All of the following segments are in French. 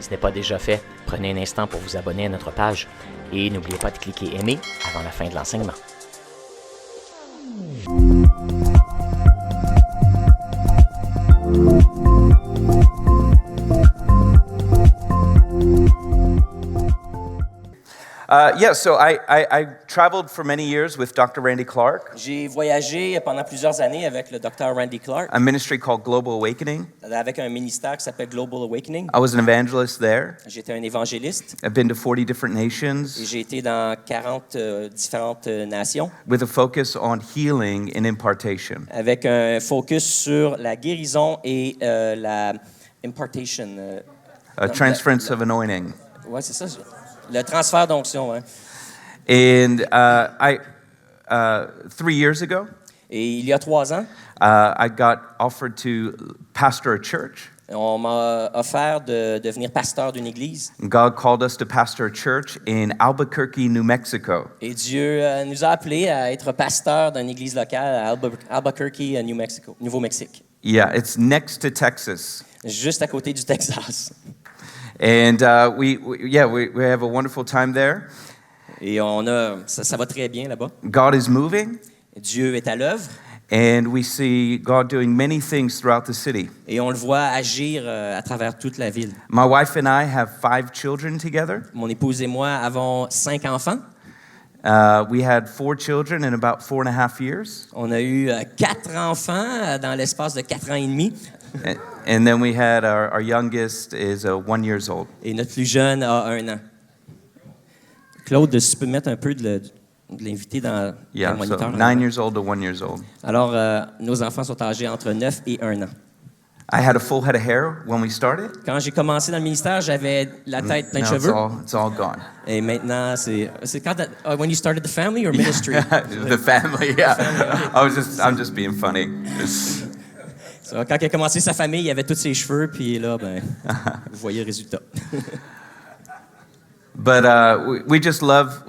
Si ce n'est pas déjà fait, prenez un instant pour vous abonner à notre page et n'oubliez pas de cliquer aimer avant la fin de l'enseignement. So I traveled for many years with Dr. Randy Clark, J'ai voyagé pendant plusieurs années avec le Dr. Randy Clark, a ministry called Global Awakening. avec un ministère qui s'appelle Global Awakening. I was an evangelist there. J'étais un évangéliste I've been to 40 different et nations j'ai été dans 40 différentes nations with a focus on healing and impartation. avec un focus sur la guérison et la impartation. Transference of anointing. Ouais, c'est ça. Le transfert d'onction. Hein. And 3 years ago, Et il y a 3 ans, I got offered to pastor a church. on m'a offert de devenir pasteur d'une église. God called us to pastor a church in Albuquerque, New Mexico. Et Dieu nous a appelés à être pasteur d'une église locale à Albuquerque, Nouveau-Mexique. Yeah, it's next to Texas. Juste à côté du Texas. And we have a wonderful time there. Et ça va très bien là-bas. God is moving, Dieu est à l'œuvre and we see God doing many things throughout the city. et on le voit agir à travers toute la ville. My wife and I have 5 children together. Mon épouse et moi avons 5 enfants. We had 4 children in about 4.5 years. On a eu 4 enfants dans l'espace de 4 ans et demi. And then we had our youngest is 1 years old. Et notre plus jeune a 1 an. Claude, si tu peux mettre un peu de l'inviter dans le Yeah, so moniteur. 9 years old to 1 years old. Alors, nos enfants sont âgés entre 9 et 1 an. I had a full head of hair when we started. Quand j'ai commencé dans le ministère, j'avais la tête plein de Now cheveux. it's all gone. Et maintenant, c'est quand when you started the family or ministry? The family, yeah. I'm just being funny. So, quand il a commencé sa famille, il avait tous ses cheveux, puis là, vous voyez le résultat. But we just love,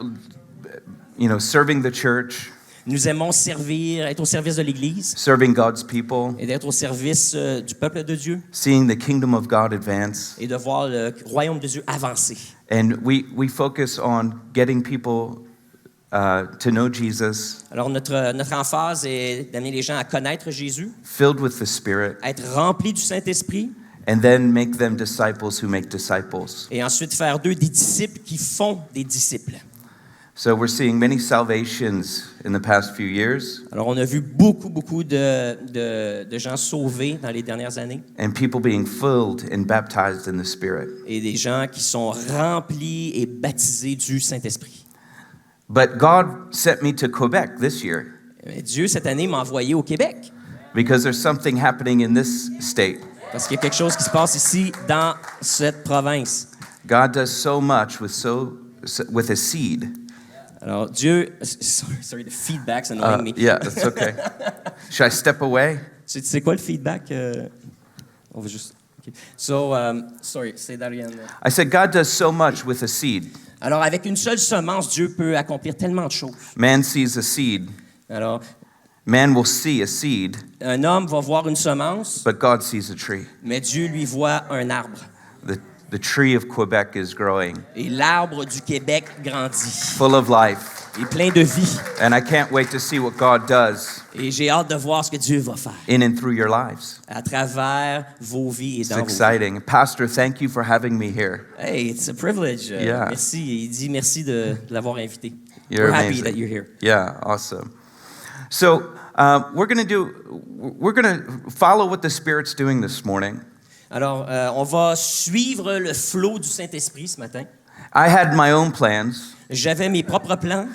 serving the church, Nous aimons servir, être au service de l'Église serving God's people, et d'être au service du peuple de Dieu seeing the kingdom of God advance. et de voir le royaume de Dieu avancer. And we focus on getting people to know Jesus, Alors, notre emphase est d'amener les gens à connaître Jésus, filled with the Spirit, à être remplis du Saint-Esprit and then make them disciples who make disciples. et ensuite faire d'eux des disciples qui font des disciples. So we're seeing many salvations in the past few years, Alors, on a vu beaucoup de gens sauvés dans les dernières années and people being filled and baptized in the Spirit. et des gens qui sont remplis et baptisés du Saint-Esprit. But God sent me to Quebec this year Mais Dieu, cette année, m'a envoyé au Québec because there's something happening in this state. parce qu'il y a quelque chose qui se passe ici dans cette province. God does so much with a seed. Alors, Dieu... Sorry, the feedback's annoying me. Yeah, that's okay. Should I step away? C'est quoi le feedback? On va juste... Okay. So, sorry, say that again. I said God does so much with a seed. Alors, avec une seule semence, Dieu peut accomplir tellement de choses. Man sees a seed. Alors, Man will see a seed, un homme va voir une semence, but God sees a tree. mais Dieu lui voit un arbre. The tree of Quebec is growing, Et l'arbre du Québec grandit. full of life. Il est plein de vie. And I can't wait to see what God does Et j'ai hâte de voir ce que Dieu va faire in and through your lives. à travers vos vies et It's dans vos vies. exciting. Pastor, thank you for having me here. Hey, it's a privilege. Yeah. Merci. Il dit merci de l'avoir invité. You're We're happy amazing. that you're here. Yeah, awesome. So we're going to follow what the Spirit's doing this morning. Alors, on va suivre le flot du Saint-Esprit ce matin. I had my own plans, J'avais mes propres plans,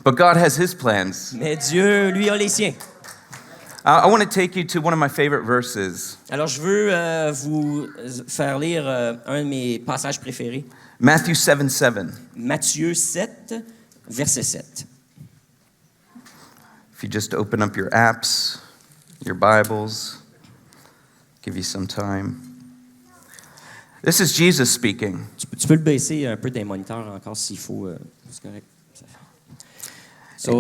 but God has His plans. mais Dieu, lui, a les siens. I want to take you to one of my favorite verses, Alors, je veux vous faire lire un de mes passages préférés. Matthew 7:7. Matthieu 7, verset 7. If you just open up your apps, your Bibles, give you some time. This is Jesus speaking. Tu peux le baisser un peu des moniteurs encore s'il faut. C'est correct.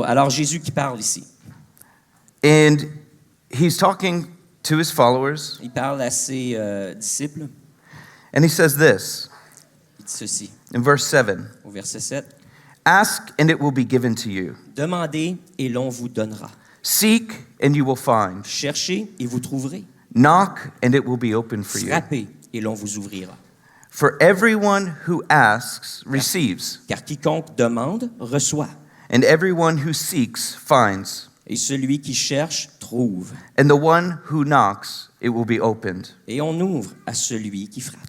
Alors, Jésus qui parle ici. And he's talking to his followers, Il parle à ses disciples. And he says this Il dit ceci, in verse 7. au verset 7. Ask and it will be given to you. Demandez et l'on vous donnera. Seek and you will find. Cherchez et vous trouverez. Knock and it will be open for you. Frappez et l'on vous ouvrira. For everyone who asks receives, Car quiconque demande, reçoit. and everyone who seeks finds, Et celui qui cherche, trouve. and the one who knocks, it will be opened. Et on ouvre à celui qui frappe.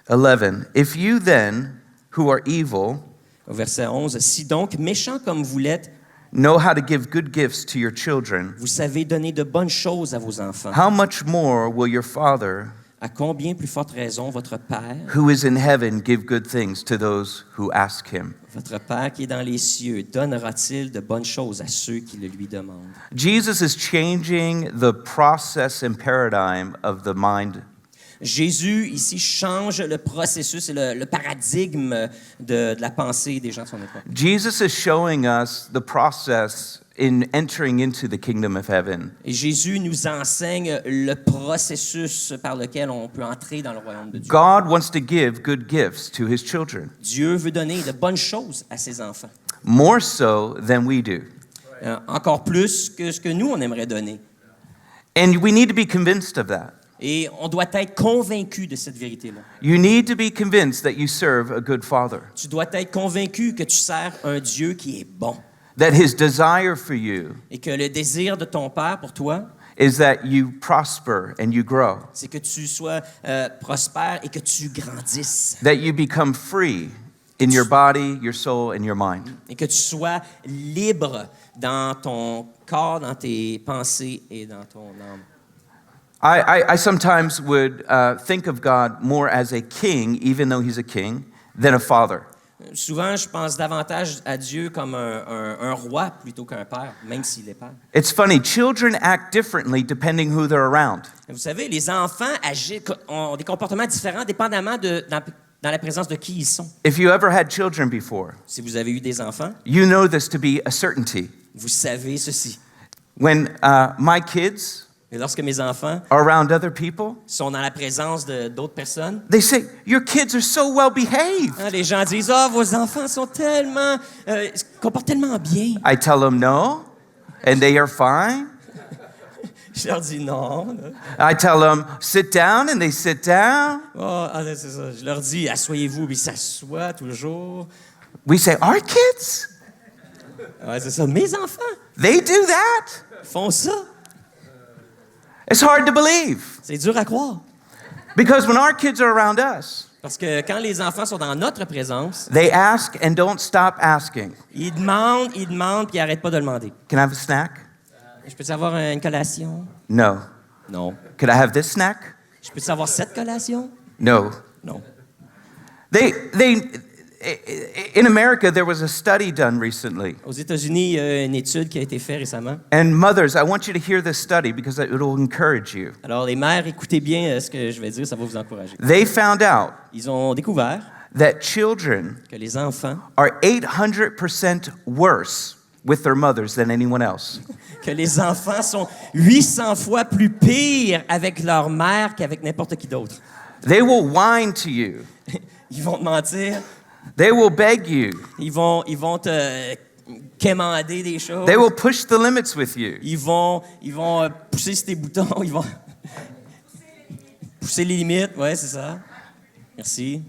11. If you then, who are evil, Au verset 11. Si donc, méchants comme vous l'êtes, know how to give good gifts to your children, vous savez donner de bonnes choses à vos enfants, how much more will your Father, à combien plus forte raison votre Père, who is in heaven, give good things to those who ask him? votre Père qui est dans les cieux, donnera-t-il de bonnes choses à ceux qui le lui demandent? Jesus is changing the process and paradigm of the mind. Jésus, ici, change le processus et le paradigme de la pensée des gens de son époque. Jesus is showing us the process in entering into the kingdom of heaven. Et Jésus nous enseigne le processus par lequel on peut entrer dans le royaume de Dieu. God wants to give good gifts to his children, Dieu veut donner de bonnes choses à ses enfants, more so than we do. encore plus que ce que nous, on aimerait donner. And we need to be convinced of that. Et on doit être convaincu de cette vérité-là. You need to be convinced that you serve a good father, Tu dois être convaincu que tu sers un Dieu qui est bon that his desire for you et que le désir de ton Père pour toi, is that you prosper and you grow, c'est que tu sois prospère et que tu grandisses that you become free in your body, your soul, and your mind. et que tu sois libre dans ton corps, dans tes pensées et dans ton âme. I sometimes would think of God more as a king, even though he's a king, than a father. Souvent, je pense davantage à Dieu comme un roi plutôt qu'un père, même s'il est père. It's funny, children act differently depending who they're around. Vous savez, les enfants ont des comportements différents dépendamment dans la présence de qui ils sont. If you ever had children before, Si vous avez eu des enfants, you know this to be a certainty. vous savez ceci. When my kids Et lorsque mes enfants are around other people, sont dans la présence d'autres personnes, they say, your kids are so well behaved. les gens disent « Ah, vos enfants sont tellement... se comportent tellement bien. I tell them no, and they are fine. » Je leur dis « Non. » I tell them, sit down, and they sit down. C'est ça. Je leur dis « Asseyez-vous », puis ils s'assoient toujours. We say, our kids? Ouais, c'est ça. Mes enfants They do that? font ça. It's hard to believe. C'est dur à croire. Because when our kids are around us, Parce que quand les enfants sont dans notre présence, they ask and don't stop asking. ils demandent, puis ils n'arrêtent pas de demander. Can I have a snack? Je peux-tu avoir une collation? No. Non. Could I have this snack? Je peux-tu avoir cette collation? No. Non. In America, there was a study done recently. Aux États-Unis, il y a une étude qui a été faite récemment. And mothers, I want you to hear this study because it will encourage you. Alors, les mères, écoutez bien ce que je vais dire, ça va vous encourager. They found out Ils ont découvert that children que les enfants, are 800% worse with their mothers than anyone else. sont 800 fois plus pires avec leur mère qu'avec n'importe qui d'autre. They will whine to you. Ils vont te mentir, They will beg you. ils vont te quémander des choses. They will push the limits with you. Ils vont pousser sur tes boutons, ils vont pousser les limites, ouais, c'est ça. Merci.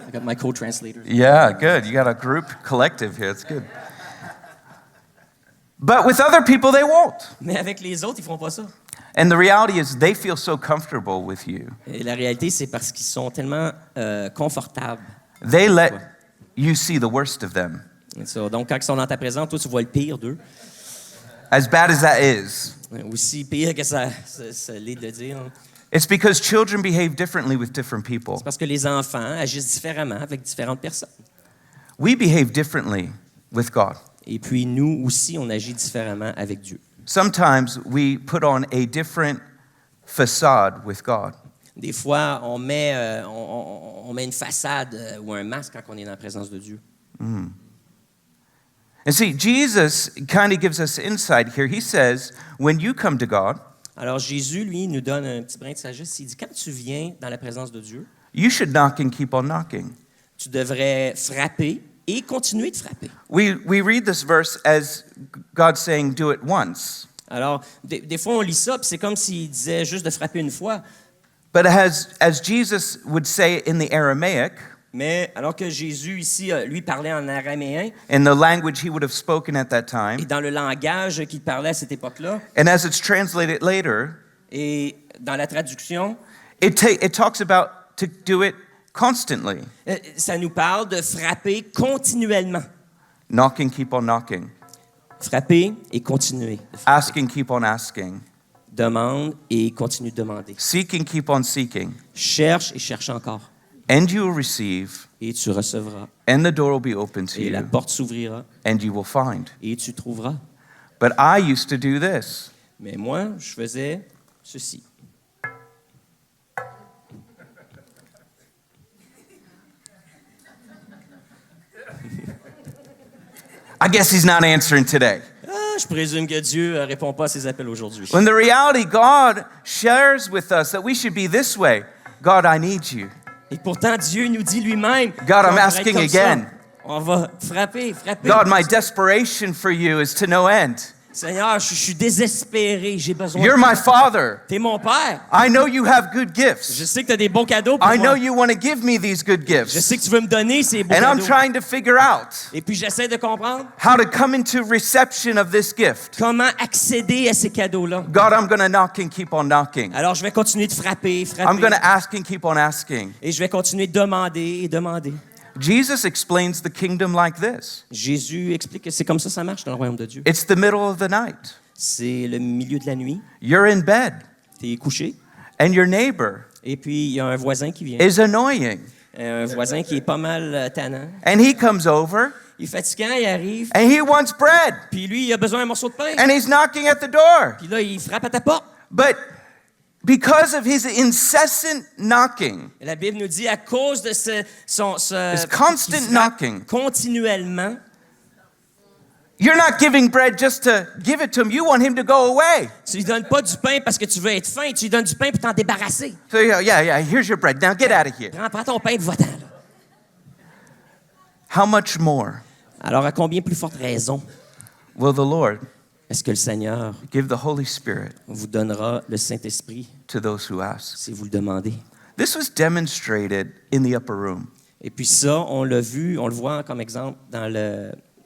I got my co-translator. Yeah, good. You got a group collective here. It's good. But with other people, they won't. Mais avec les autres, ils feront pas ça. And the reality is, they feel so comfortable with you. Et la réalité, c'est parce qu'ils sont tellement confortables. They let you see the worst of them. Et ça, donc, quand ils sont dans ta présence, toi, tu vois le pire d'eux. As bad as that is, Aussi pire que ça l'est de dire. it's because children behave differently with different people. C'est parce que les enfants agissent différemment avec différentes personnes. We behave differently with God. Et puis, nous aussi, on agit différemment avec Dieu. Sometimes we put on a different facade with God. Des fois, on met une façade ou un masque quand on est dans la présence de Dieu. And see, Jesus kind of gives us insight here. He says, when you come to God, Alors, Jésus, lui, nous donne un petit brin de sagesse. Il dit, quand tu viens dans la présence de Dieu, You should knock and keep on knocking. Tu devrais frapper et continuer de frapper. We read this verse as God saying, do it once. Alors, des fois, on lit ça, puis c'est comme s'il disait juste de frapper une fois. But as Jesus would say it in the Aramaic, Mais alors que Jésus, ici, lui, parlait en araméen, in the language he would have spoken at that et time, dans le langage qu'il parlait à cette époque-là, and as it's translated later, et dans la traduction, it talks about to do it constantly. ça nous parle de frapper continuellement. Knocking, keep on knocking. Frapper et continuer. Asking, keep on asking. Demande et continue de demander. Seeking, keep on seeking. Cherche et cherche encore. And you will receive, Et tu recevras. and the door will be open to Et la you, porte s'ouvrira. and you will find. Et tu trouveras. But I used to do this. Mais moi, je faisais ceci. I guess he's not answering today. Ah, je présume que Dieu ne répond pas à ses appels aujourd'hui. When the reality, God shares with us that we should be this way. God, I need you. Et pourtant, Dieu nous dit lui-même. God, qu'on I'm devrait asking être comme ça. again. On va frapper. God, my desperation for you is to no end. Seigneur, je suis désespéré. J'ai besoin You're de my toi. father. T'es mon père. I know you have good Je gifts. sais que tu as des bons cadeaux pour I know moi. you want to give me these good Je gifts. sais que tu veux me donner ces beaux And I'm cadeaux. trying to figure out Et puis, j'essaie de comprendre how to come into reception of this gift. comment accéder à ces cadeaux-là. God, I'm going to knock and keep on knocking. Alors, je vais continuer de frapper. I'm going to ask and keep on asking. Et je vais continuer de demander et demander. Jesus explains the kingdom like this. Jésus explique que c'est comme ça marche dans le royaume de Dieu. It's the middle of the night. C'est le milieu de la nuit. You're in bed, Tu es couché. and your neighbor Et puis, il y a un voisin qui vient. is annoying. Un voisin qui est pas mal tannant. And he comes over, Il est fatigant, il arrive. and he wants bread, Puis lui, il a besoin d'un morceau de pain. and he's knocking at the door. Puis là, il frappe à ta porte. But because of his incessant knocking, Et la Bible nous dit, à cause de his constant qu'il frappe knocking, continuellement, you're not giving bread just to give it to him. You want him to go away. tu lui donnes pas du pain parce que tu veux être faim, tu lui donnes du pain pour t'en débarrasser. So yeah, here's your bread. Now get out of here. Prends ton pain et va-t'en, là. How much more Alors, à combien plus forte raison will the Lord est-ce que le Seigneur give the Holy Spirit vous donnera le Saint-Esprit to those who ask? si vous le demandez? This was demonstrated in the upper room. Et puis ça, on l'a vu, on le voit comme exemple dans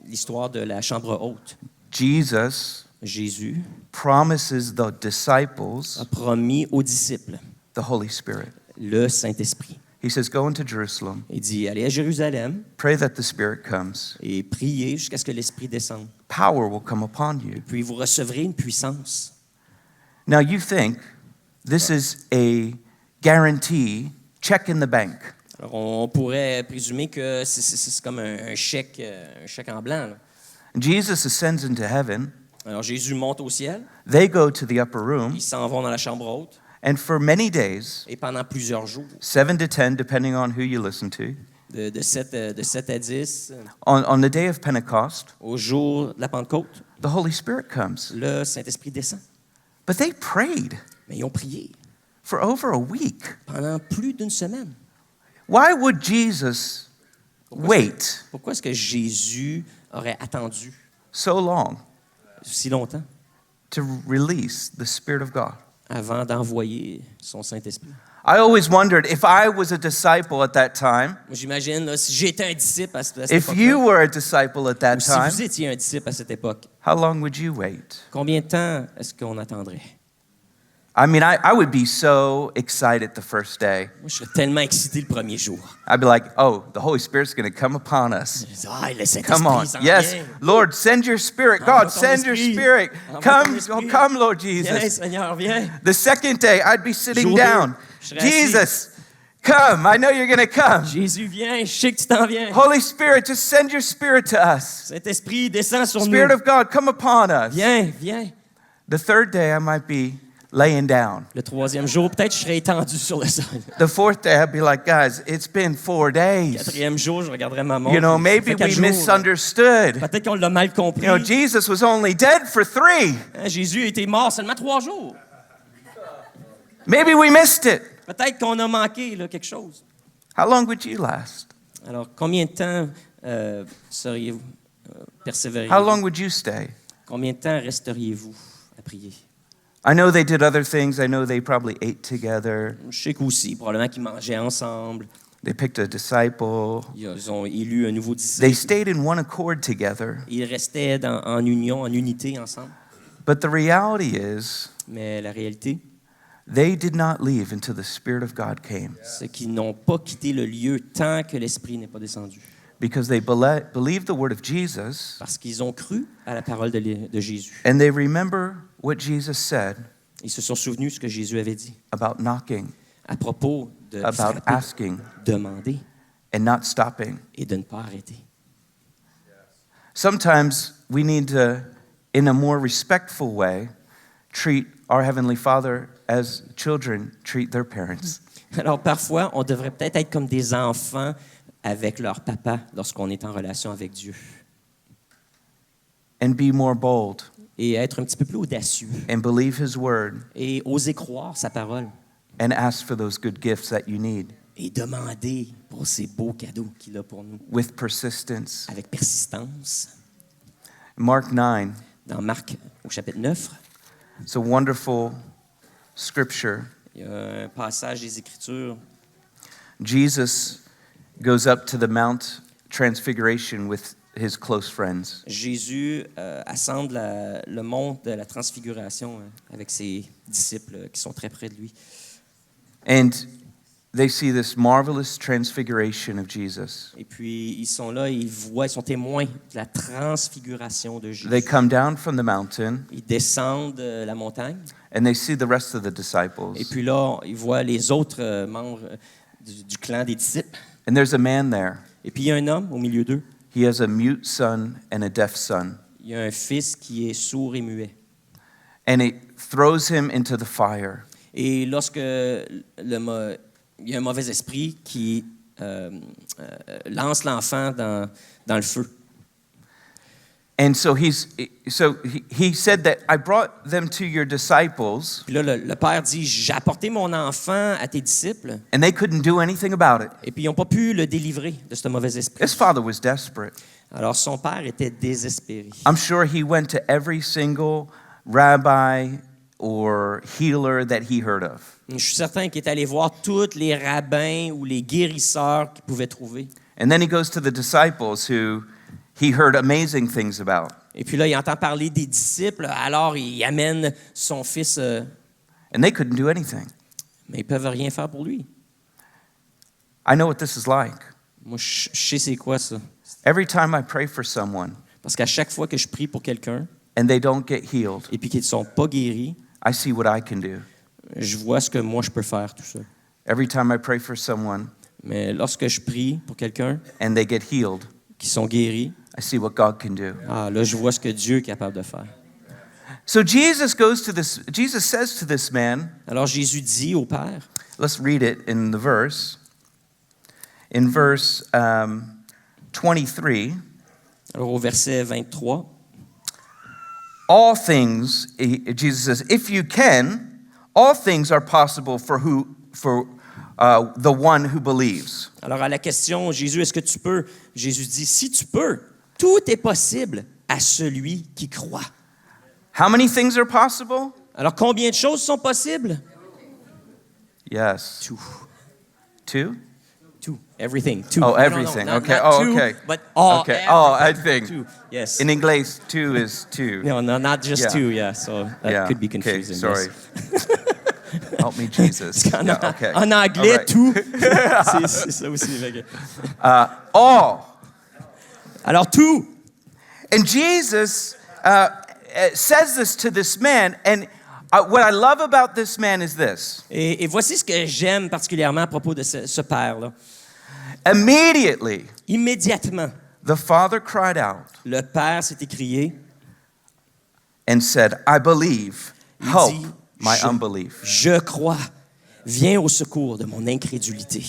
l'histoire de la chambre haute. Jesus Jésus promises the disciples a promis aux disciples the Holy Spirit. le Saint-Esprit. He says, go into Jerusalem, Il dit, allez à Jérusalem pray that the Spirit comes. et priez jusqu'à ce que l'Esprit descende. Power will come upon you. Puis vous recevrez une puissance. Now you think this is a guarantee, check in the bank. Alors, on pourrait présumer que c'est comme un chèque en blanc, là. Jesus ascends into heaven. Alors, Jésus monte au ciel, They go to the upper room, ils s'en vont dans la chambre haute, and for many days, et pendant plusieurs jours, 7 to 10, depending on who you listen to, de 7 à 10, on the day of Pentecost, au jour de la Pentecôte, the Holy Spirit comes. le Saint-Esprit descend. But they prayed Mais ils ont prié for over a week. pendant plus d'une semaine. Why would Jesus wait Pourquoi est-ce que Jésus aurait attendu so long si longtemps to release the Spirit of God? avant d'envoyer son Saint-Esprit? I always wondered if I was a disciple at that time, Moi, j'imagine, là, si j'étais un disciple à cette if époque-là, you were a disciple at that ou si time, vous étiez un disciple à cette époque, how long would you wait? combien de temps est-ce qu'on attendrait? I mean, I would be so excited the first day. Moi, je serais tellement excité le premier jour. I'd be like, oh, the Holy Spirit's going to come upon us. Je dis, ah, le Come on. Saint-Esprit s'en Yes, vient. Lord, send your Spirit. Envoie God, ton send your esprit. Spirit. Envoie Come, ton oh, esprit. come, Lord Viens, Jesus. Seigneur, viens. The second day, I'd be sitting Jour down. 2, je serais assis. Jesus, come. I know you're going to come. Jésus, viens, je sais que tu t'en viens. Holy Spirit, just send your Spirit to us. Saint-Esprit, descends sur Spirit nous. of God, come upon us. Viens, viens. The third day, I might be laying down. Le troisième jour, peut-être je serais étendu sur le sol. The fourth day, I'd be like, guys, it's been 4 days. Quatrième jour, je regarderais ma montre. You know, Ça maybe fait 4 we jours. misunderstood. Peut-être qu'on l'a mal compris. You know, Jesus was only dead for 3. Hein, Jésus a été mort seulement 3 jours. Maybe we missed it. Peut-être qu'on a manqué là, quelque chose. How long would you last? Alors, combien de temps seriez-vous How persévériez-vous? long would you stay? Combien de temps resteriez-vous à prier? I know they did other things. I know they probably ate together. Je sais qu'aussi, probablement qu'ils mangeaient ensemble. They picked a disciple. Ils ont élu un nouveau They disciple. stayed in one accord together. Ils restaient en union, en unité ensemble. But the reality is, Mais la réalité, they did not leave until the Spirit of God came c'est qu'ils n'ont pas quitté le lieu tant que l'Esprit n'est pas descendu. because they believed the word of Jesus Parce qu'ils ont cru à la parole de Jésus. and they remember what Jesus said Ils se sont souvenus de ce que Jésus avait dit about knocking, à propos de about frapper, asking, demander and not stopping. et de ne pas arrêter. Sometimes we need to, in a more respectful way, treat our Heavenly Father as children treat their parents. Alors parfois, on devrait peut-être être comme des enfants avec leur papa lorsqu'on est en relation avec Dieu. And be more bold Et être un petit peu plus audacieux. and believe His word Et oser croire sa parole. and ask for those good gifts that you need Et demander pour ces beaux cadeaux qu'il a pour nous. with persistence. Avec persistance. Mark 9, Dans Marc, au chapitre 9, it's a wonderful scripture. il y a un passage des Écritures. Jesus goes up to the Mount Transfiguration with his close friends. Jésus ascend le mont de la transfiguration avec ses disciples qui sont très près de lui. And they see this marvelous transfiguration of Jesus. Et puis, ils sont là, ils sont témoins de la transfiguration de Jésus. They come down from the mountain Ils descendent la montagne. and they see the rest of the disciples. Et puis là, ils voient les autres membres du clan des disciples. And there's a man there. Et puis, il y a un homme au milieu d'eux. He has a mute son and a deaf son. Il y a un fils qui est sourd et muet. And it throws him into the fire. Et lorsque il y a un mauvais esprit qui lance l'enfant dans le feu. And so he said that I brought them to your disciples Puis là, le père dit, j'ai apporté mon enfant à tes disciples. and they couldn't do anything about it. Et puis, ils n'ont pas pu le délivrer de ce mauvais esprit. His father was desperate. Alors, son père était désespéré. I'm sure he went to every single rabbi or healer that he heard of. Je suis certain qu'il est allé voir tous les rabbins ou les guérisseurs qu'il pouvait trouver. And then he goes to the disciples who he heard amazing things about. Et puis là, il entend parler des disciples, alors il amène son fils, And they couldn't do anything. mais ils ne peuvent rien faire pour lui. I know what this is like. Moi, je sais c'est quoi ça. Every time I pray for someone Parce qu'à chaque fois que je prie pour quelqu'un and they don't get healed, et puis qu'ils ne sont pas guéris, I see what I can do. je vois ce que moi je peux faire tout ça. Every time I pray for someone Mais lorsque je prie pour quelqu'un and they get healed, qui sont guéris, I see what God can do. là, je vois ce que Dieu est capable de faire. So Jesus says to this man, Alors Jésus dit au Père, let's read it in the verse. In verse 23, alors au verset 23, all things, Jesus says, if you can, all things are possible for the one who believes. alors à la question, Jésus, est-ce que tu peux? Jésus dit, si tu peux, tout est possible à celui qui croit. How many things are possible? Alors combien de choses sont possibles? Yes. Tout. Two? Tout. Everything. Tout. Oh, No, everything. not Okay. two, Okay. But all. Okay. Oh, I everything. think. Two. Yes. In English, two is two. No, not just Yeah. two, yeah. So that could be confusing. Okay, sorry. yes. Help me, Jesus. Parce qu'en Yeah, okay. en anglais, All right. tout, c'est ça aussi. Fait que- All. Alors tout. And Jesus says this to this man, and what I love about this man is this. Et voici ce que j'aime particulièrement à propos de ce père-là. Immediately, Immédiatement, the father cried out le père s'est écrié. and said, I believe, Il help dit, my unbelief. Je crois. Viens au secours de mon incrédulité.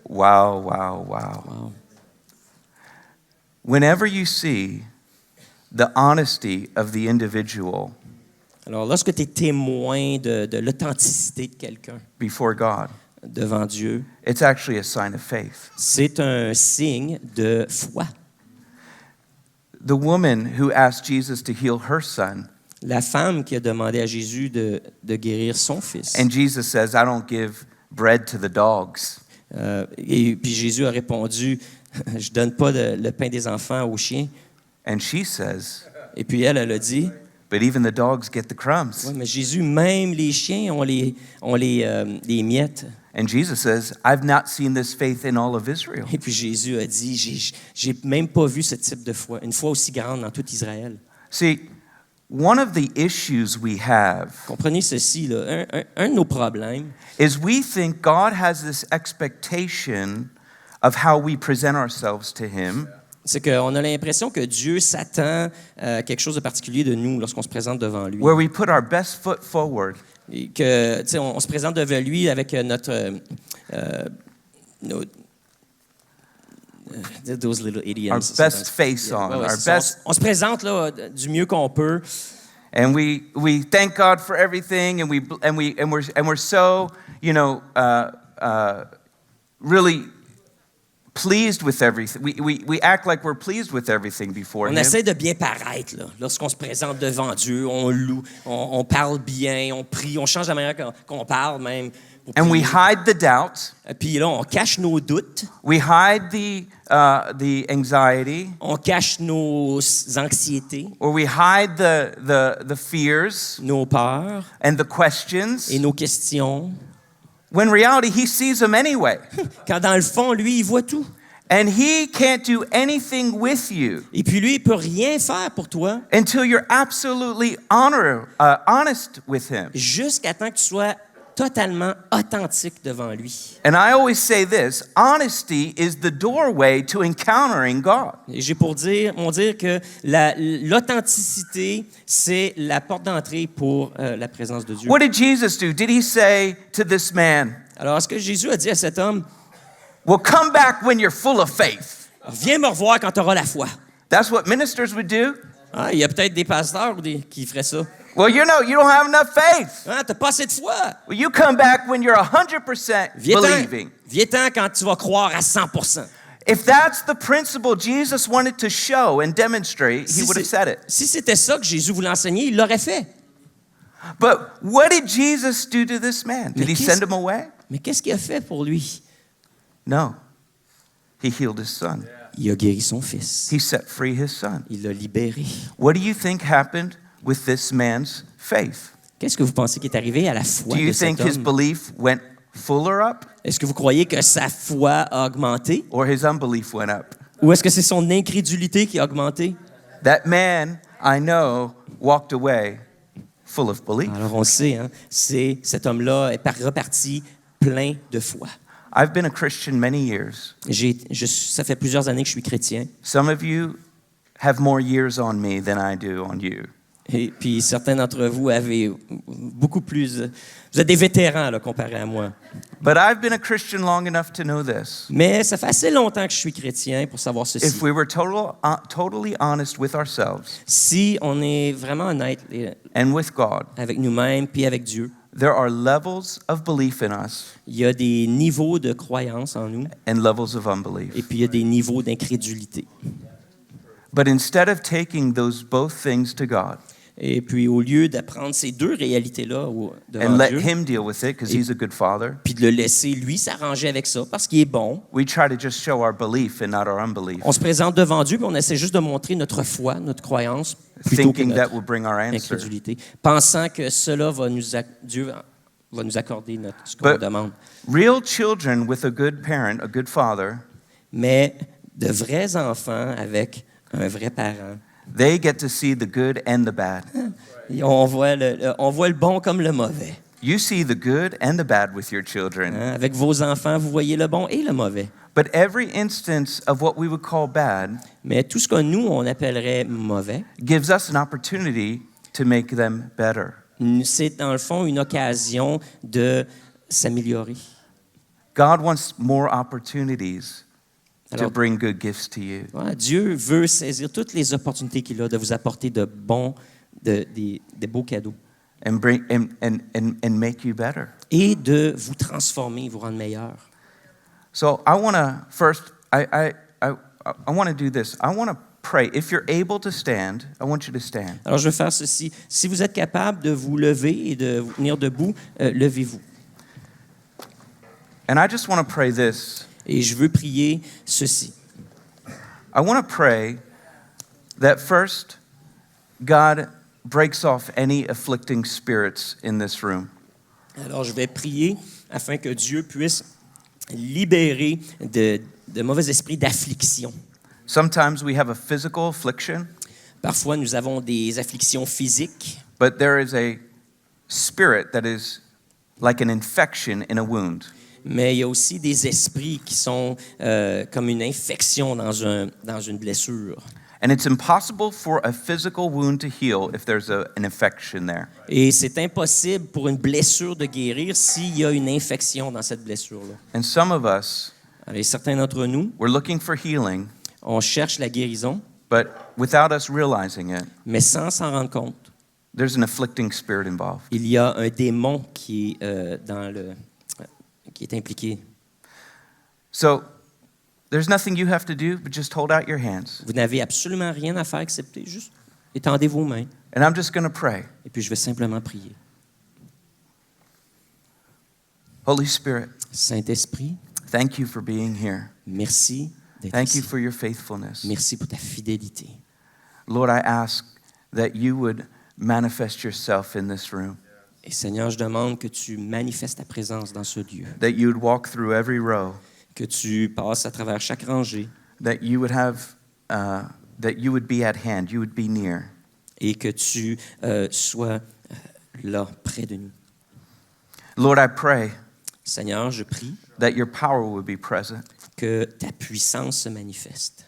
Wow, wow, wow. Wow. Whenever you see the honesty of the individual Alors, lorsque tu es témoin de l'authenticité de quelqu'un before God, devant Dieu, it's actually a sign of faith. c'est un signe de foi. The woman who asked Jesus to heal her son, La femme qui a demandé à Jésus de guérir son fils. and Jesus says, I don't give bread to the dogs. Et puis Jésus a répondu, je donne pas le pain des enfants aux chiens. And she says, Et puis elle a dit, but even the dogs get the crumbs. ouais, mais Jésus, même les chiens ont les miettes. And Jesus says, I've not seen this faith in all of Israel. Et puis Jésus a dit, j'ai même pas vu ce type de foi, une foi aussi grande dans tout Israël. See, one of the issues we have Comprenez ceci, là, un de nos problèmes, is we think God has this expectation of how we present ourselves to Him, c'est qu'on a l'impression que Dieu s'attend à quelque chose de particulier de nous lorsqu'on se présente devant lui. where we put our best foot forward Et que, tu sais, on se présente devant lui avec those little idioms. our best face on, Ouais, ouais, our c'est ça. best, On se présente là, du mieux qu'on peut. and we thank God for everything, and we're so really pleased with everything. We act like we're pleased with everything before On Him. essaie de bien paraître là. Lorsqu'on se présente devant Dieu, on loue, on parle bien, on prie, on change la manière qu'on parle même. Pour And we prier. hide the doubt. Puis là, on cache nos doutes, We hide the anxiety, on cache nos anxiétés, or we hide the fears nos peurs and the questions. et nos questions. When in reality, He sees them anyway. Quand dans le fond, lui, il voit tout. And He can't do anything with you Et puis lui, il peut rien faire pour toi until you're absolutely honest with Him. jusqu'à temps que tu sois totalement authentique devant lui. And I always say this, honesty is the doorway to encountering God. Et j'ai pour dire que l'authenticité, c'est la porte d'entrée pour la présence de Dieu. What did Jesus do? Did He say to this man, Alors, est-ce que Jésus a dit à cet homme, well, come back when you're full of faith? viens me revoir quand tu auras la foi? That's what ministers would do. Ah, il y a peut-être des pasteurs qui feraient ça. Well, you don't have enough faith. Ah, t'as pas assez de foi. Well, you come back when you're 100% believing. Viens-t'en quand tu vas croire à 100%. If that's the principle Jesus wanted to show and demonstrate, He would have said it. Si c'était ça que Jésus voulait enseigner, il l'aurait fait. But what did Jesus do to this man? Did He send him away? Mais qu'est-ce qu'il a fait pour lui? No. He healed his son. Il a guéri son fils. He set free his son. Il l'a libéré. What do you think happened with this man's faith? Qu'est-ce que vous pensez qui est arrivé à la foi Do you de cet think his homme? belief went fuller up Est-ce que vous croyez que sa foi a augmenté? or his unbelief went up? Ou est-ce que c'est son incrédulité qui a augmenté? That man, I know, walked away full of belief. Alors on le sait, hein? Cet homme-là est reparti plein de foi. I've been a Christian many years. Ça fait plusieurs années que je suis chrétien. Some of you have more years on me than I do on you. Et puis certains d'entre vous avez beaucoup plus... Vous êtes des vétérans là, comparé à moi. But I've been a Christian long enough to know this. Mais ça fait assez longtemps que je suis chrétien pour savoir ceci. If we were totally honest with ourselves Si on est vraiment honnête and with God, avec nous-mêmes puis avec Dieu, there are levels of belief in us il y a des niveaux de croyance en nous and levels of et unbelief. puis il y a des niveaux d'incrédulité. But instead of taking those both things to God Et puis au lieu d'apprendre ces deux réalités-là devant and let Dieu, Him deal with it because He's a good Father, puis de le laisser lui s'arranger avec ça parce qu'il est bon, we try to just show our belief and not our unbelief, on se présente devant Dieu puis on essaie juste de montrer notre foi, notre croyance, plutôt que thinking that notre will bring our answer. incrédulité, pensant que cela va Dieu va nous accorder ce qu'on But- demande. Real children with a good parent, a good father, Mais de vrais enfants avec un vrai parent, they get to see the good and the bad. et on voit le bon comme le mauvais. You see the good and the bad with your children. Hein? Avec vos enfants, vous voyez le bon et le mauvais. But every instance of what we would call bad Mais tout ce que nous, on appellerait mauvais, gives us an opportunity to make them better. c'est dans le fond une occasion de s'améliorer. God wants more opportunities to Alors, bring good gifts to you. ouais, Dieu veut saisir toutes les opportunités qu'il a de vous apporter des beaux cadeaux. and make you better. et de vous transformer, vous rendre meilleur. So I want to first, I want to do this. I want to pray. If you're able to stand, I want you to stand. Alors, je vais faire ceci. Si vous êtes capable de vous lever et de vous tenir debout, levez-vous. And I just want to pray this. Et je veux prier ceci. I want to pray that first, God breaks off any afflicting spirits in this room. Alors, je vais prier afin que Dieu puisse libérer de mauvais esprits d'affliction. Sometimes we have a physical affliction, Parfois, nous avons des afflictions physiques, but there is a spirit that is like an infection in a wound. mais il y a aussi des esprits qui sont comme une infection dans une blessure. And it's impossible for a physical wound to heal if there's an infection there. Et c'est impossible pour une blessure de guérir s'il y a une infection dans cette blessure-là. And some of us, Alors, certains d'entre nous, we're looking for healing, on cherche la guérison, but without us realizing it, mais sans s'en rendre compte. there's an afflicting spirit involved. Il y a un démon qui est impliqué. So there's nothing you have to do, but just hold out your hands. Vous n'avez absolument rien à faire excepté juste étendez vos mains. And I'm just going to pray. Et puis, je vais simplement prier. Holy Spirit, Saint-Esprit, thank you for being here. merci d'être Thank you ici. for your faithfulness. Merci pour ta fidélité. Lord, I ask that you would manifest yourself in this room, Et Seigneur, je demande que tu manifestes ta présence dans ce lieu, that you would walk through every row, que tu passes à travers chaque rangée that you would have, that you would be at hand, you would be near. et que tu sois là, près de nous. Lord, I pray Seigneur, je prie that your power would be present. que ta puissance se manifeste.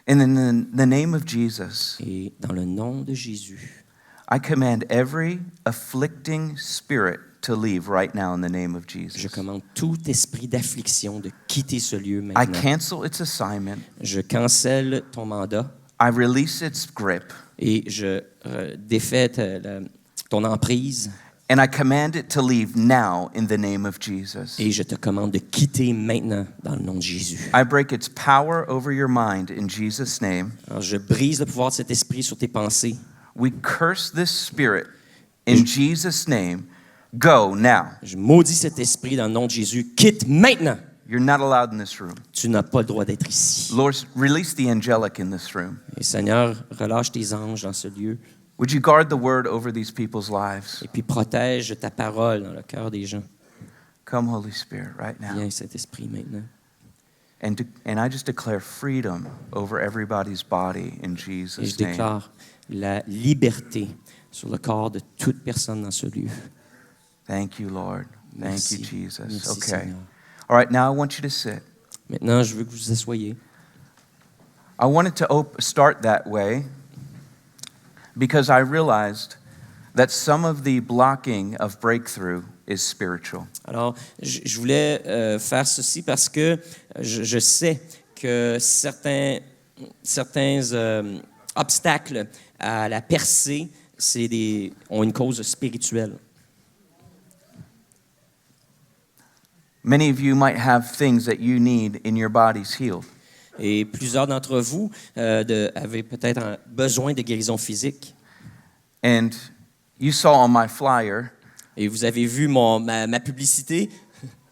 And in the name of Jesus, Et dans le nom de Jésus, I command every afflicting spirit to leave right now in the name of je Jesus. commande tout esprit d'affliction de quitter ce lieu I maintenant. cancel its assignment. Je cancelle ton mandat I release its grip. et je défais ton emprise And I command it to leave now in the name of Jesus. et je te commande de quitter maintenant dans le nom de Jésus. I break its power over your mind in Jesus' name. Alors, je brise le pouvoir de cet esprit sur tes pensées. We curse this spirit in Jesus' name. Go now. Je maudis cet esprit dans le nom de Jésus. Quitte maintenant. You're not allowed in this room. Tu n'as pas le droit d'être ici. Lord, release the angelic in this room. Et Seigneur, relâche tes anges dans ce lieu Would you guard the word over these people's lives? et puis protège ta parole dans le cœur des gens. Come, Holy Spirit, right now. Viens, Saint-Esprit, maintenant. And I just declare freedom over everybody's body in Et je Jesus' name. déclare la liberté sur le corps de toute personne dans ce lieu. Thank you, Lord. Thank Merci. you, Jesus. Merci, Okay. Seigneur. All right, now I want you to sit. Maintenant, je veux que vous vous asseyez. I wanted to start that way because I realized that some of the blocking of breakthrough is spiritual. Alors, je voulais faire ceci parce que je sais que certains obstacles à la percée ont une cause spirituelle. Many of you might have things that you need in your bodies healed. Et plusieurs d'entre vous avaient peut-être besoin de guérison physique. And you saw on my flyer Et vous avez vu ma publicité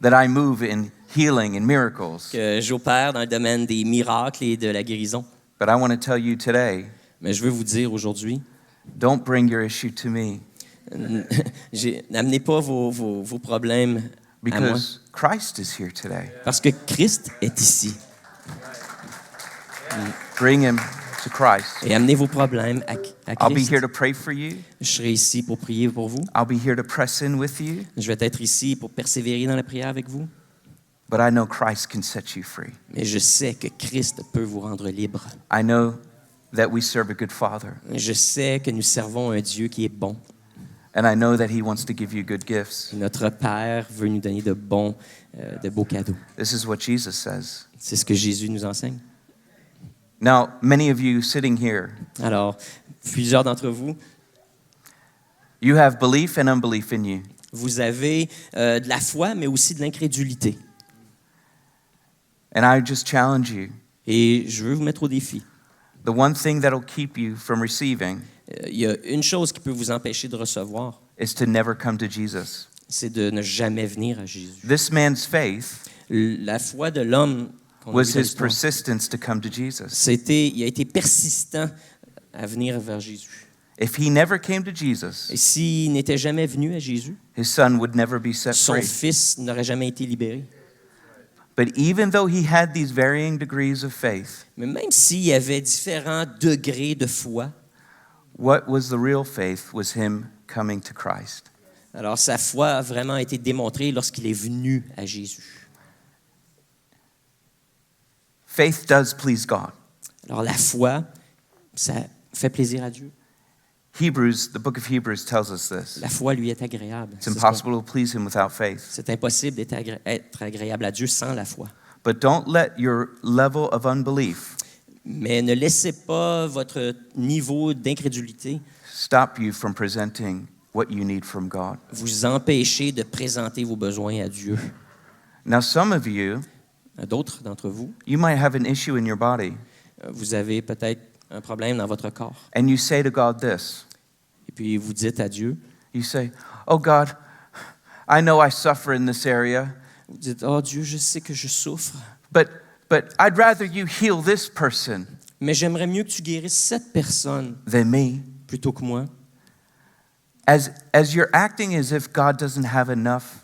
that I move in healing and miracles. que j'opère dans le domaine des miracles et de la guérison. But I want to tell you today, Mais je veux vous dire aujourd'hui, don't bring your issue to me n'amenez pas vos problèmes à moi. because Christ is here today. Parce que Christ est ici. Bring him to Christ. Et amenez vos problèmes à I'll be Christ. here to pray for you. Je serai ici pour prier pour vous. I'll be here to press in with you. Je vais être ici pour persévérer dans la prière avec vous. But I know Christ can set you free. Mais je sais que Christ peut vous rendre libre. I know that we serve a good Father. Je sais que nous servons un Dieu qui est bon. And I know that he wants to give you good gifts. Notre Père veut nous donner de beaux cadeaux. This is what Jesus says. C'est ce que Jésus nous enseigne. Now, many of you sitting here, Alors, plusieurs d'entre vous, You have belief and unbelief in you. Vous avez de la foi, mais aussi de l'incrédulité. And I just challenge you. Et je veux vous mettre au défi. The one thing that'll keep you from receiving Il y a une chose qui peut vous empêcher de recevoir, is to never come to Jesus. c'est de ne jamais venir à Jésus. This man's faith La foi de l'homme qu'on a was vu dans his l'histoire, persistence to come to Jesus. il a été persistant à venir vers Jésus. If he never came to Jesus, Et s'il n'était jamais venu à Jésus, his son would never be set son free. fils n'aurait jamais été libéré. But even though he had these varying degrees of faith, Mais même s'il y avait différents degrés de foi, what was the real faith was him coming to Christ. alors sa foi a vraiment été démontrée lorsqu'il est venu à Jésus. Faith does please God. Alors la foi, ça fait plaisir à Dieu. The book of Hebrews tells us this. La foi lui est agréable. It's impossible to please him without faith. C'est impossible d'être être agréable à Dieu sans la foi. But don't let your level of unbelief Mais ne laissez pas votre niveau d'incrédulité stop you from presenting what you need from God. vous empêcher de présenter vos besoins à Dieu. Now, some of you, D'autres d'entre vous, you might have an issue in your body, vous avez peut-être un problème dans votre corps. and you say to God this. Et puis vous dites à Dieu, You say, "Oh God, I know I suffer in this area, vous dites, oh Dieu, je sais que je souffre, but I'd rather you heal this person mais j'aimerais mieux que tu guérisses cette personne than me." plutôt que moi. As you're acting as if God doesn't have enough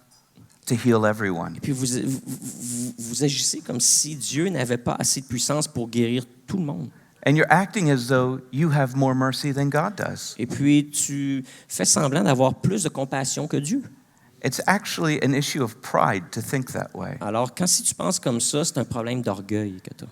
to heal everyone. Et puis vous agissez comme si Dieu n'avait pas assez de puissance pour guérir tout le monde. And you're acting as though you have more mercy than God does. Et puis tu fais semblant d'avoir plus de compassion que Dieu. It's actually an issue of pride to think that way. Alors quand si tu penses comme ça, c'est un problème d'orgueil que tu as.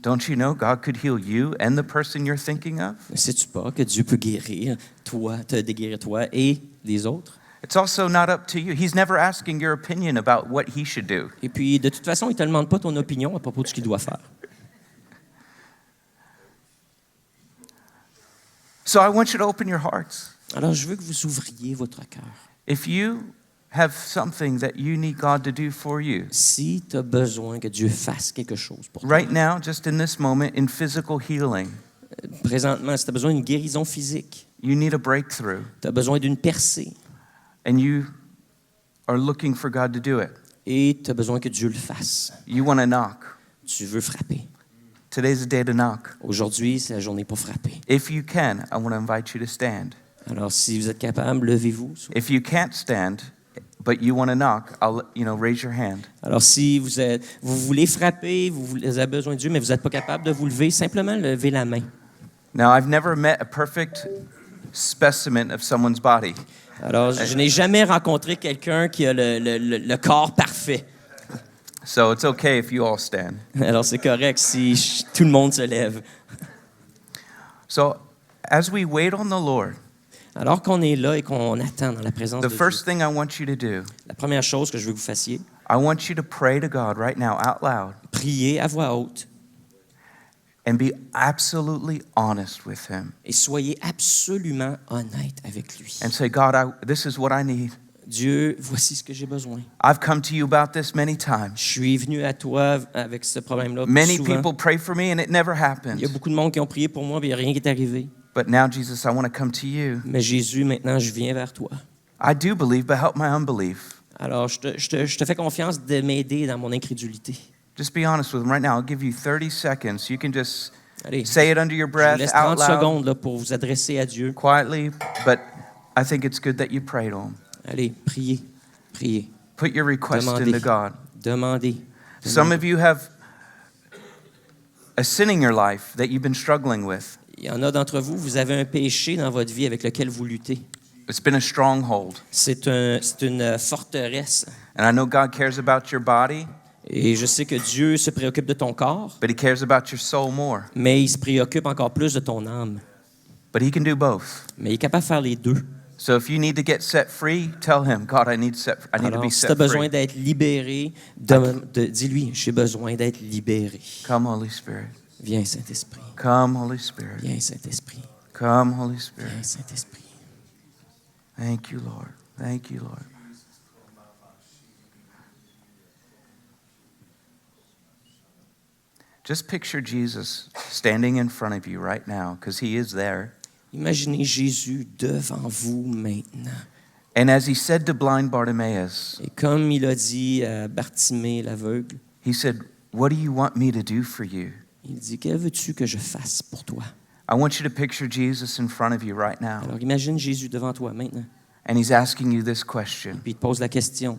Don't you know God could heal you and the person you're thinking of? Ne sais-tu pas que Dieu peut guérir toi, te guérir toi et les autres? It's also not up to you. He's never asking your opinion about what he should do. Et puis de toute façon, il ne te demande pas ton opinion à propos de ce qu'il doit faire. So I want you to open your hearts. Alors je veux que vous ouvriez votre cœur. If you have something that you need God to do for you, Si tu as besoin que Dieu fasse quelque chose pour toi, right now, just in this moment, in physical healing, présentement, si tu as besoin d'une guérison physique, you need a breakthrough, tu as besoin d'une percée and you are looking for God to do it. et tu as besoin que Dieu le fasse. You want to knock. Tu veux frapper. Today's the day to knock. Aujourd'hui, c'est la journée pour frapper. If you can, I want to invite you to stand. Alors si vous êtes capable, levez-vous. If you can't stand, but you want to knock, raise your hand. Alors si vous voulez frapper, vous avez besoin de Dieu, mais vous n'êtes pas capable de vous lever, simplement levez la main. Now, I've never met a perfect specimen of someone's body. Alors, je n'ai jamais rencontré quelqu'un qui a le corps parfait. So it's okay if you all stand. Alors, c'est correct si tout le monde se lève. So as we wait on the Lord, Alors qu'on est là et qu'on attend dans la présence the de first Dieu, thing I want you to do, la première chose que je veux que vous fassiez, I want you to pray to God right now out loud priez à voix haute and be absolutely honest with Him et soyez absolument honnête avec lui. and say, God, this is what I need. Dieu, voici ce que j'ai besoin. I've come to you about this many Je times. suis venu à toi avec ce problème-là Many souvent. people pray for me and it never Il y a happens. beaucoup de monde qui ont prié pour moi, mais il n'y a rien qui est arrivé. But now, Jesus, I want to come to you. Mais Jésus, maintenant, je viens vers toi. I do believe, but help my unbelief. Alors, je te fais confiance de m'aider dans mon incrédulité. Just be honest with Him right now. I'll give you 30 seconds. You can just Allez, say it under your je vous breath, laisse out 30 loud, secondes là, pour vous adresser à Dieu. quietly, but I think it's good that you pray to Him. Allez, priez, priez. Put your request Demandez. into God. Demandez. Some of you have a sin in your life that you've been struggling with. Il y en a d'entre vous, vous avez un péché dans votre vie avec lequel vous luttez. It's been a stronghold. C'est une forteresse. And I know God cares about your body, Et je sais que Dieu se préoccupe de ton corps, but He cares about your soul more. mais il se préoccupe encore plus de ton âme. But He can do both. Mais il est capable de faire les deux. So if you need to get set free, tell Him, God, I need to Alors, be si tu as set besoin free. d'être libéré, dis-lui, j'ai besoin d'être libéré. Come, Holy Spirit. Viens, Saint-Esprit. Come, Holy Spirit. Viens, Saint-Esprit. Come, Holy Spirit. Viens, Saint-Esprit. Thank you, Lord. Thank you, Lord. Just picture Jesus standing in front of you right now, because he is there. Imaginez Jésus devant vous maintenant. And as he said to blind Bartimaeus, Et comme il a dit à Bartimée l'aveugle, he said, "What do you want me to do for you?" il dit, que veux-tu que je fasse pour toi? I want you to picture Jesus in front of you right now. Alors imagine Jésus devant toi maintenant. And he's asking you this question. Puis il te pose la question,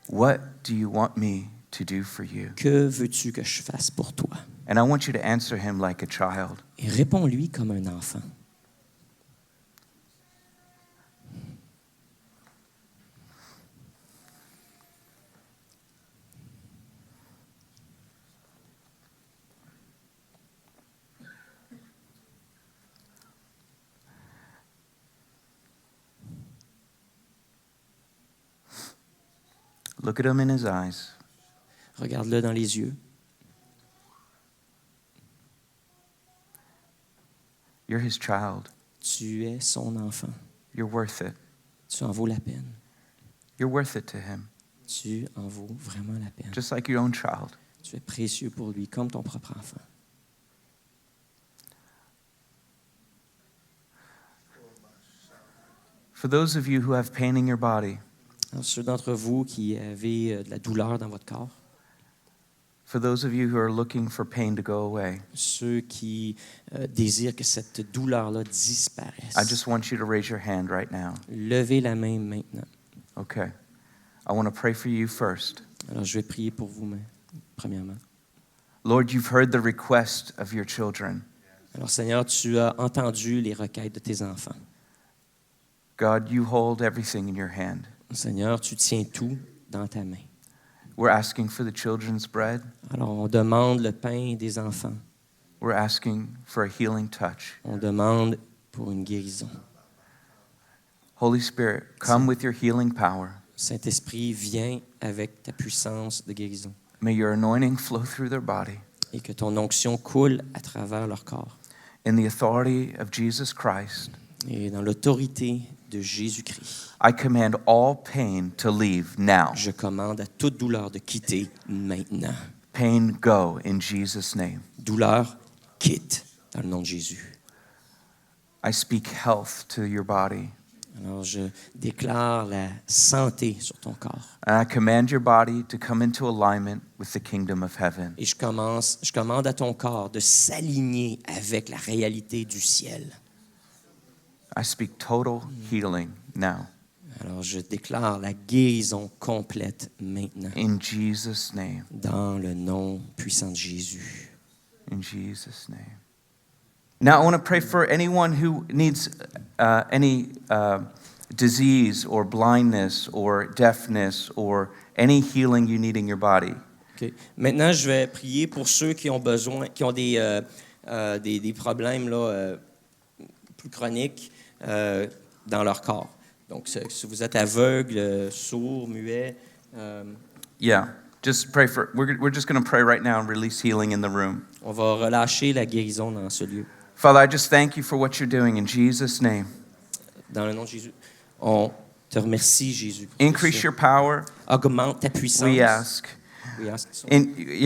What do you want me to do for you? que veux-tu que je fasse pour toi? And I want you to answer him like a child. Et réponds-lui comme un enfant. Look at him in his eyes. Regarde-le dans les yeux. You're his child. Tu es son enfant. You're worth it. Tu en vaux la peine. You're worth it to him. Tu en vaux vraiment la peine. Just like your own child. Tu es précieux pour lui, comme ton propre enfant. For those of you who have pain in your body, Alors, ceux d'entre vous qui avez de la douleur dans votre corps, for those of you who are looking for pain to go away, ceux qui désirent que cette douleur-là disparaisse, I just want you to raise your hand right now. levez la main maintenant. Okay. I want to pray for you first. Alors, je vais prier pour vous, premièrement. Lord, you've heard the request of your children. Alors, Seigneur, tu as entendu les requêtes de tes enfants. God, you hold everything in your hand. Seigneur, tu tiens tout dans ta main. We're asking for the children's bread. Alors, on demande le pain des enfants. We're asking for a healing touch. On demande pour une guérison. Holy Spirit, come with your healing power. Saint-Esprit, viens avec ta puissance de guérison. May your anointing flow through their body. Et que ton onction coule à travers leur corps. In the authority of Jesus Christ, Et dans l'autorité de Jésus-Christ, I command all pain to leave now. je commande à toute douleur de quitter maintenant. Pain, go in Jesus' name. Douleur, quitte dans le nom de Jésus. I speak health to your body. Alors, je déclare la santé sur ton corps. And I command your body to come into alignment with the kingdom of heaven. Et je commande à ton corps de s'aligner avec la réalité du ciel. I speak total healing now. Alors, je déclare la guérison complète maintenant. In Jesus' name. Dans le nom puissant de Jésus. In Jesus' name. Now, I want to pray for anyone who needs any disease or blindness or deafness or any healing you need in your body. Okay. Maintenant, je vais prier pour ceux qui ont besoin, qui ont des problèmes là, plus chroniques dans leur corps. Donc, si vous êtes aveugle, sourd, muet. Yeah, just pray for. We're just going to pray right now and release healing in the room. On va relâcher la guérison dans ce lieu. Father, I just thank you for what you're doing in Jesus' name. Dans le nom de Jésus, on te remercie, Jésus. Pour Increase your power. Augmente ta puissance. We ask. We ask so.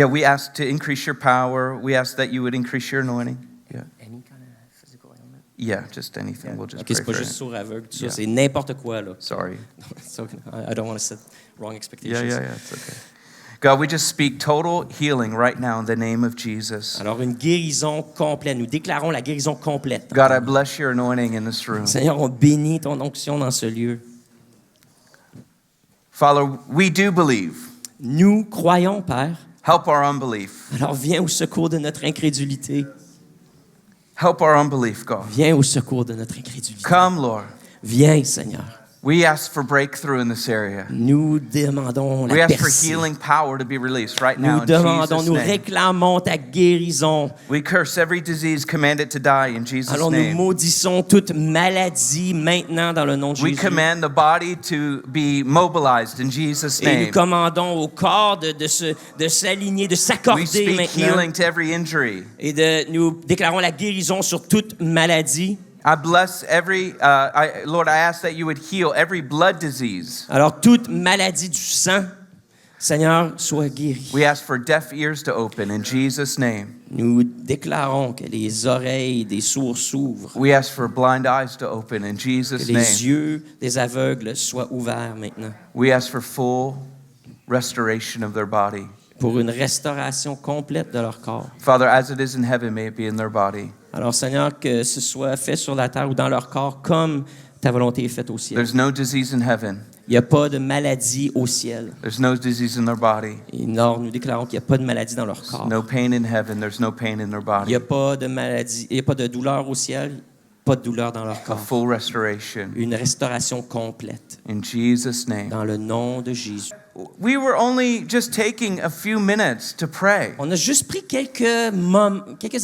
We ask to increase your power. We ask that you would increase your anointing. Yeah. Any kind of physical ailment? Yeah, just anything. We'll just Okay, c'est pray pas for juste it. sourd aveugle, tout ça, Yeah. c'est n'importe quoi là. Sorry. So, I don't want to set wrong expectations. Yeah, it's okay. God, we just speak total healing right now in the name of Jesus. Alors une guérison complète, nous déclarons la guérison complète. God, I bless your anointing in this room. Seigneur, on bénit ton onction dans ce lieu. Father, we do believe. Nous croyons, Père. Help our unbelief. Alors viens au secours de notre incrédulité. Help our unbelief, God. Viens au secours de notre incrédulité. Come, Lord. Viens, Seigneur. We ask for breakthrough in this area. Nous demandons We la ask for percée. healing power to be released right now Nous in demandons, Jesus' nous name. réclamons ta guérison. We curse every disease, command it to die in Jesus' Alors nous name. maudissons toute maladie maintenant dans le nom de We Jésus. command the body to be mobilized in Jesus' Et nous name. commandons au corps de s'aligner, de We s'accorder speak maintenant. healing to every injury. Et nous déclarons la guérison sur toute maladie. I bless every, Lord, I ask that you would heal every blood disease. Alors, toute maladie du sang, Seigneur, soit guérie. We ask for deaf ears to open in Jesus' name. Nous déclarons que les oreilles des sourds s'ouvrent, We ask for blind eyes to open in que Jesus' les name. yeux des aveugles soient ouverts maintenant, We ask for full restoration of their body. pour une restauration complète de leur corps. Father, as it is in heaven, may it be in their body. Alors, Seigneur, que ce soit fait sur la terre ou dans leur corps, comme ta volonté est faite au ciel. There's no disease in heaven. Il n'y a pas de maladie au ciel. There's no disease in their body. Et nous déclarons qu'il n'y a pas de maladie dans leur corps. No pain in heaven. There's no pain in their Il body. n'y a pas de maladie, il n'y a pas de douleur au ciel, pas de douleur dans leur A corps. full restoration. Une restauration complète In Jesus' name. dans le nom de Jésus. We were only just taking a few minutes to pray. On a juste pris quelques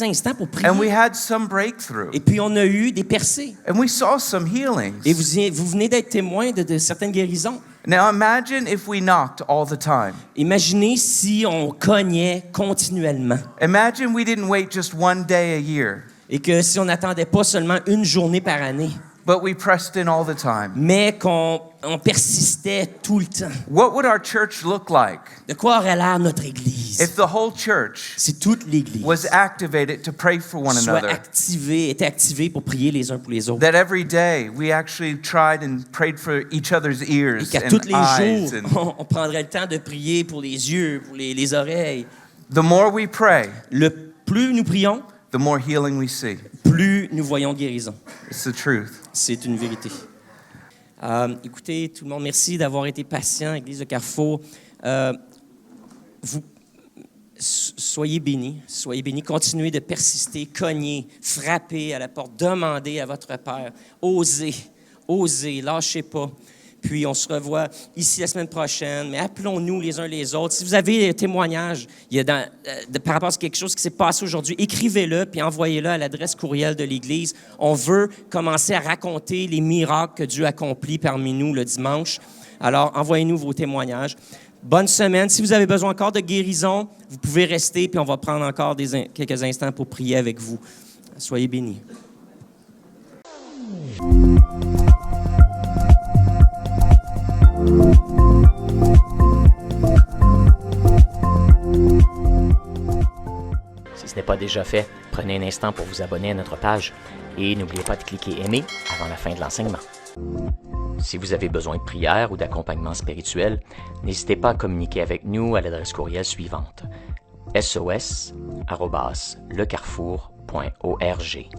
instants pour prier. And we had some breakthrough. Et puis on a eu des percées. And we saw some healings. Et vous venez d'être témoin de certaines guérisons. Now imagine if we knocked all the time. Imaginez si on cognait continuellement. Imagine we didn't wait just one day a year, Et que si on n'attendait pas seulement une journée par année, but we pressed in all the time. mais qu'on persistait tout le temps. What would our church look like De quoi aurait l'air notre Église? if the whole church Si toute l'Église was activated to pray for one soit another? était activée pour prier les uns pour les autres. That every day we actually tried and prayed for each other's Et ears qu'à and tous les eyes. jours, on prendrait le temps de prier pour les yeux, pour les oreilles. The more we pray, Le plus nous prions, the more healing we see. plus nous voyons de guérison. It's the truth. C'est une vérité. Écoutez, tout le monde, merci d'avoir été patient, Église de Carrefour. Soyez bénis, continuez de persister, cognez, frappez à la porte, demandez à votre Père, osez, lâchez pas. Puis on se revoit ici la semaine prochaine, mais appelons-nous les uns les autres. Si vous avez des témoignages par rapport à quelque chose qui s'est passé aujourd'hui, écrivez-le puis envoyez-le à l'adresse courriel de l'Église. On veut commencer à raconter les miracles que Dieu accomplit parmi nous le dimanche. Alors, envoyez-nous vos témoignages. Bonne semaine. Si vous avez besoin encore de guérison, vous pouvez rester, puis on va prendre encore quelques instants pour prier avec vous. Soyez bénis. Si ce n'est pas déjà fait, prenez un instant pour vous abonner à notre page et n'oubliez pas de cliquer aimer avant la fin de l'enseignement. Si vous avez besoin de prière ou d'accompagnement spirituel, n'hésitez pas à communiquer avec nous à l'adresse courriel suivante: sos@lecarrefour.org.